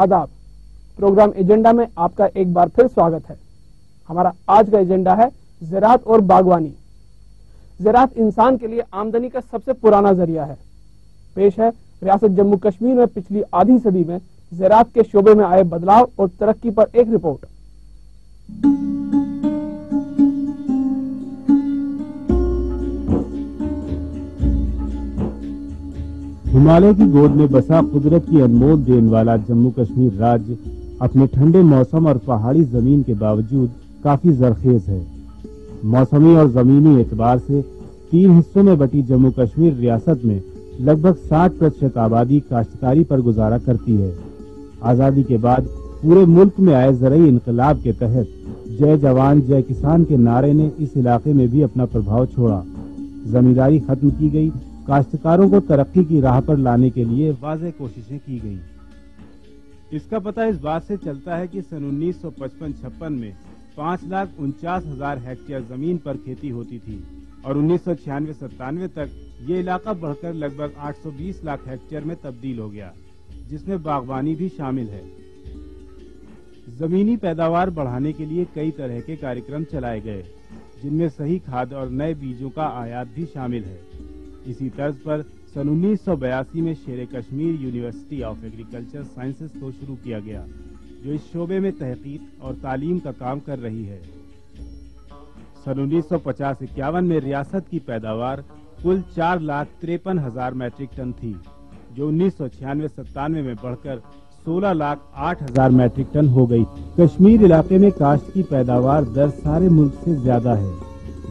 आदाब। Programme agenda में आपका एक बार फिर स्वागत है। हमारा आज का एजेंडा है ज़राअत और बागवानी। ज़राअत इंसान के लिए आमदनी का सबसे पुराना जरिया है। पेश है रियासत जम्मू कश्मीर में पिछली आधी सदी में ज़राअत के शोबे में आए बदलाव और तरक्की पर एक रिपोर्ट। हिमालय की गोद में बसा कुदरत की अनमोल देन वाला जम्मू कश्मीर राज्य अपने ठंडे मौसम और पहाड़ी जमीन के बावजूद काफी जरखेज है। मौसमी और जमीनी एतबार से 3 हिस्सों में बटी जम्मू कश्मीर रियासत में लगभग 60% आबादी काश्तकारी पर गुजारा करती है। आजादी के बाद पूरे मुल्क में आए ज़रई इनकलाब के तहत जय जवान जय किसान के नारे ने इस इलाके में भी अपना प्रभाव छोड़ा। जमींदारी खत्म की गई, काश्तकारों को तरक्की की राह पर लाने के लिए वाज़ेह कोशिशें की गई। इसका पता इस बात से चलता है कि सन 1955-56 में 5,49,000 हेक्टेयर जमीन पर खेती होती थी और 1996-97 तक ये इलाका बढ़कर लगभग 820 लाख हेक्टेयर में तब्दील हो गया, जिसमें बागवानी भी शामिल है। जमीनी पैदावार बढ़ाने के लिए कई तरह के कार्यक्रम चलाए गए, जिनमें सही खाद और नए बीजों का आयात भी शामिल है। इसी तर्ज पर सन 1982 में शेर Kashmir university of agriculture sciences को शुरू किया गया, जो इस शोबे में तहकीक और तालीम का काम कर रही है। सन 1950-51 में रियासत की पैदावार कुल 4,53,000 मैट्रिक टन थी, जो 1996-97 में बढ़कर 16,08,000 मैट्रिक टन हो गई। कश्मीर इलाके में काश्त की पैदावार दर सारे मुल्क से ज्यादा है।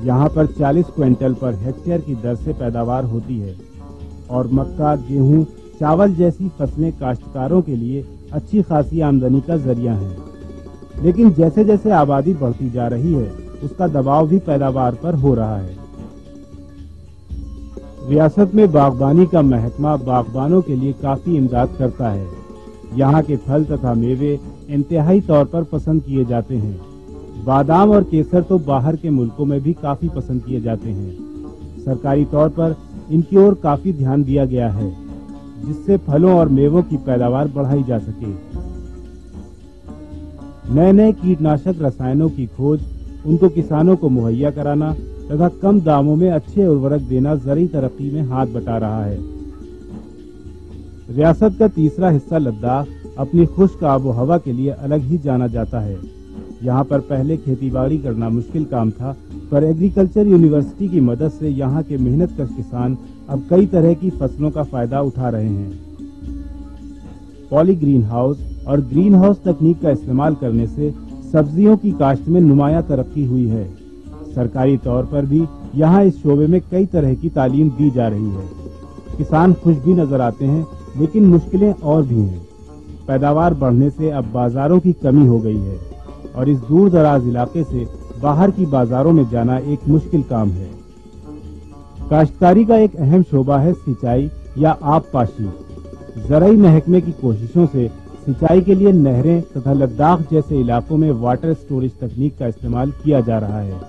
यहाँ पर 40 क्विंटल पर हेक्टेयर की दर से पैदावार होती है और मक्का, गेहूं, चावल जैसी फसलें काश्तकारों के लिए अच्छी खासी आमदनी का जरिया हैं। लेकिन जैसे जैसे आबादी बढ़ती जा रही है, उसका दबाव भी पैदावार पर हो रहा है। रियासत में बागबानी का महकमा बागबानों के लिए काफी इमदाद करता है। यहाँ के फल तथा मेवे इंतहाई तौर पर पसंद किए जाते हैं। बादाम और केसर तो बाहर के मुल्कों में भी काफी पसंद किए जाते हैं। सरकारी तौर पर इनकी ओर काफी ध्यान दिया गया है, जिससे फलों और मेवों की पैदावार बढ़ाई जा सके। नए नए कीटनाशक रसायनों की खोज, उनको किसानों को मुहैया कराना तथा कम दामों में अच्छे उर्वरक देना ज़रई तरक्की में हाथ बटा रहा है। रियासत का तीसरा हिस्सा लद्दाख अपनी खुश्क आबो हवा के लिए अलग ही जाना जाता है। यहाँ पर पहले खेतीबाड़ी करना मुश्किल काम था, पर एग्रीकल्चर यूनिवर्सिटी की मदद से यहाँ के मेहनतकश किसान अब कई तरह की फसलों का फायदा उठा रहे हैं। पॉली ग्रीन हाउस और ग्रीन हाउस तकनीक का इस्तेमाल करने से सब्जियों की काश्त में नुमाया तरक्की हुई है। सरकारी तौर पर भी यहाँ इस शोबे में कई तरह की तालीम दी जा रही है। किसान खुश भी नजर आते हैं, लेकिन मुश्किलें और भी हैं। पैदावार बढ़ने से अब बाजारों की कमी हो गई है और इस दूर दराज इलाके से बाहर की बाजारों में जाना एक मुश्किल काम है। काश्तकारी का एक अहम शोबा है सिंचाई या आबपाशी। ज़रई महकमे की कोशिशों से सिंचाई के लिए नहरें तथा लद्दाख जैसे इलाकों में वाटर स्टोरेज तकनीक का इस्तेमाल किया जा रहा है,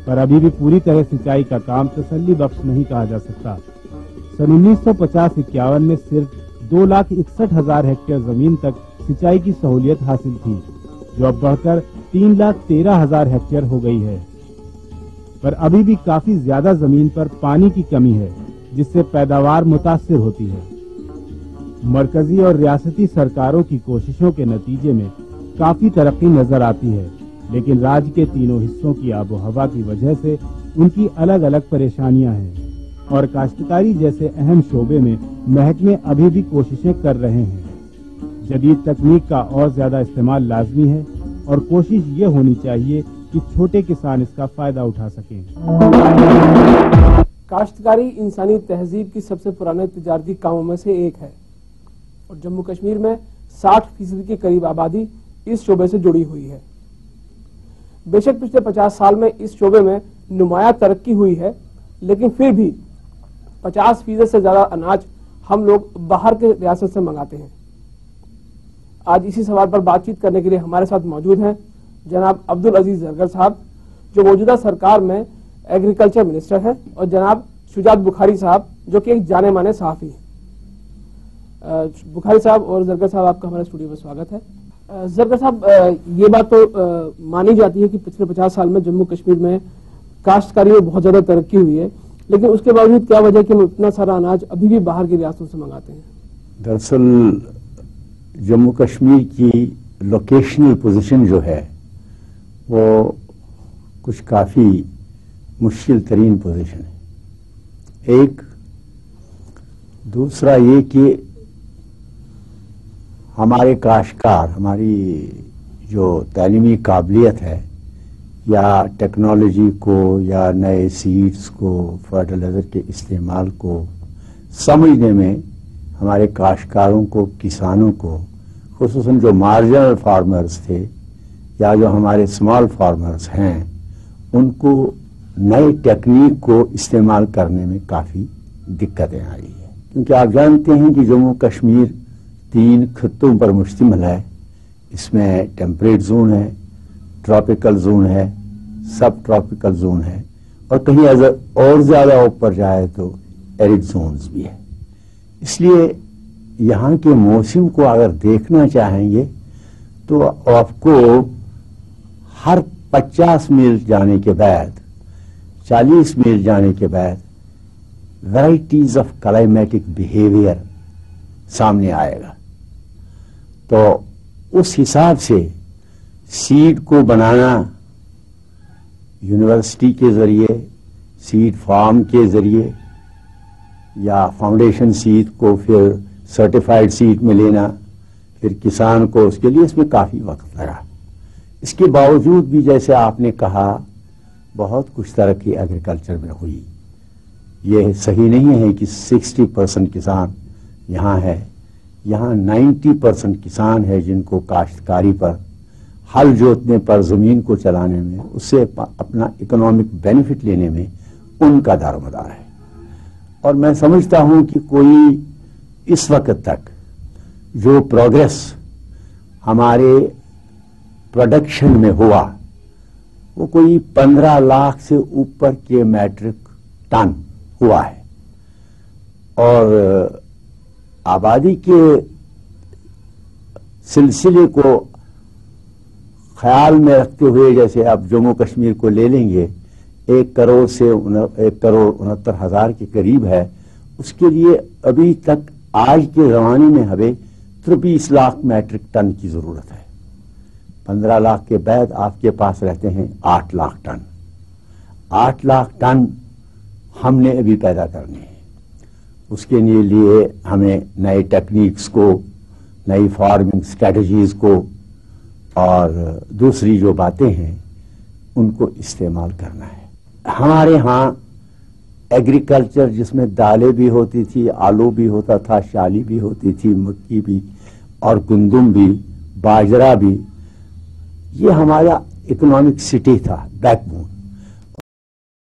पर अभी भी पूरी तरह सिंचाई का काम तसल्ली बख्श नहीं कहा जा सकता। सन 1950-51 में सिर्फ 2,61,000 हेक्टेयर जमीन तक सिंचाई की सहूलियत हासिल थी, जो अब बढ़कर 3,13,000 हेक्टेयर हो गई है। पर अभी भी काफी ज्यादा जमीन पर पानी की कमी है, जिससे पैदावार मुतासिर होती है। मरकजी और रियासती सरकारों की कोशिशों के नतीजे में काफी तरक्की नजर आती है, लेकिन राज्य के तीनों हिस्सों की आबो हवा की वजह से उनकी अलग अलग परेशानियां हैं और काश्तकारी जैसे अहम शोबे में महकमे अभी भी कोशिशें कर रहे हैं। जदीद तकनीक का और ज्यादा इस्तेमाल लाजमी है और कोशिश ये होनी चाहिए कि छोटे किसान इसका फायदा उठा सकें। काश्तकारी इंसानी तहजीब की सबसे पुराने तिजारती कामों में से एक है और जम्मू कश्मीर में 60% के करीब आबादी इस शोबे से जुड़ी हुई है। बेशक पिछले 50 साल में इस शोबे में नुमाया तरक्की हुई है, लेकिन फिर भी 50% से ज्यादा अनाज हम लोग बाहर के रियासत से मंगाते हैं। आज इसी सवाल पर बातचीत करने के लिए हमारे साथ मौजूद हैं जनाब अब्दुल अजीज जरगर साहब, जो मौजूदा सरकार में एग्रीकल्चर मिनिस्टर हैं, और जनाब शुजात बुखारी साहब, जो कि एक जाने माने सहाफी हैं। بخاری صاحب اور زرگر صاحب، آپ کا ہمارے اسٹوڈیو میں سواگت ہے۔ زرگر صاحب، یہ بات تو مانی جاتی ہے کہ پچھلے 50 سال میں جموں کشمیر میں کاشتکاری میں بہت زیادہ ترقی ہوئی ہے، لیکن اس کے باوجود کیا وجہ ہے کہ ہم اتنا سارا اناج ابھی بھی باہر کی ریاستوں سے منگاتے ہیں؟ دراصل جموں کشمیر کی لوکیشنل پوزیشن جو ہے وہ کچھ کافی مشکل ترین پوزیشن ہے۔ ایک دوسرا یہ کہ ہمارے کاشتکار، ہماری جو تعلیمی قابلیت ہے یا ٹیکنالوجی کو یا نئے سیڈز کو، فرٹیلائزر کے استعمال کو سمجھنے میں ہمارے کاشتکاروں کو، کسانوں کو، خصوصاً جو مارجنل فارمرز تھے یا جو ہمارے اسمال فارمرز ہیں، ان کو نئے ٹیکنیک کو استعمال کرنے میں کافی دقتیں آئی ہیں، کیونکہ آپ جانتے ہیں کہ جموں کشمیر 3 خطوں پر مشتمل ہے۔ اس میں ٹیمپریٹ زون ہے، ٹراپیکل زون ہے، سب ٹراپیکل زون ہے، اور کہیں اور زیادہ اوپر جائے تو ایرڈ زونز بھی ہے۔ اس لیے یہاں کے موسم کو اگر دیکھنا چاہیں گے تو آپ کو ہر 50 میل جانے کے بعد، 40 میل جانے کے بعد ورائٹیز آف کلائمیٹک بیہیویئر سامنے آئے گا۔ تو اس حساب سے سیڈ کو بنانا یونیورسٹی کے ذریعے، سیڈ فارم کے ذریعے، یا فاؤنڈیشن سیڈ کو پھر سرٹیفائیڈ سیڈ میں لینا، پھر کسان کو، اس کے لیے اس میں کافی وقت لگا۔ اس کے باوجود بھی جیسے آپ نے کہا بہت کچھ ترقی ایگریکلچر میں ہوئی۔ یہ صحیح نہیں ہے کہ 60% کسان یہاں ہے، یہاں 90% کسان ہے جن کو کاشتکاری پر، ہل جوتنے پر، زمین کو چلانے میں، اس سے اپنا اکنامک بینیفٹ لینے میں ان کا دارومدار ہے۔ اور میں سمجھتا ہوں کہ کوئی اس وقت تک جو پروگرس ہمارے پروڈکشن میں ہوا وہ کوئی 15 لاکھ سے اوپر کے میٹرک ٹن ہوا ہے، اور آبادی کے سلسلے کو خیال میں رکھتے ہوئے جیسے آپ جموں کشمیر کو لے لیں گے، 1 کروڑ سے 1,69,000 کے قریب ہے، اس کے لیے ابھی تک آج کے زمانے میں ہمیں 23 لاکھ میٹرک ٹن کی ضرورت ہے۔ 15 لاکھ کے بعد آپ کے پاس رہتے ہیں 8 لاکھ ٹن۔ 8 لاکھ ٹن ہم نے ابھی پیدا کرنے ہیں۔ اس کے لیے ہمیں نئے ٹیکنیکس کو، نئی فارمنگ اسٹریٹجیز کو، اور دوسری جو باتیں ہیں ان کو استعمال کرنا ہے۔ ہمارے ہاں ایگریکلچر جس میں دالیں بھی ہوتی تھی، آلو بھی ہوتا تھا، شالی بھی ہوتی تھی، مکی بھی، اور گندم بھی، باجرہ بھی، یہ ہمارا اکنامک سٹی تھا، بیک بون۔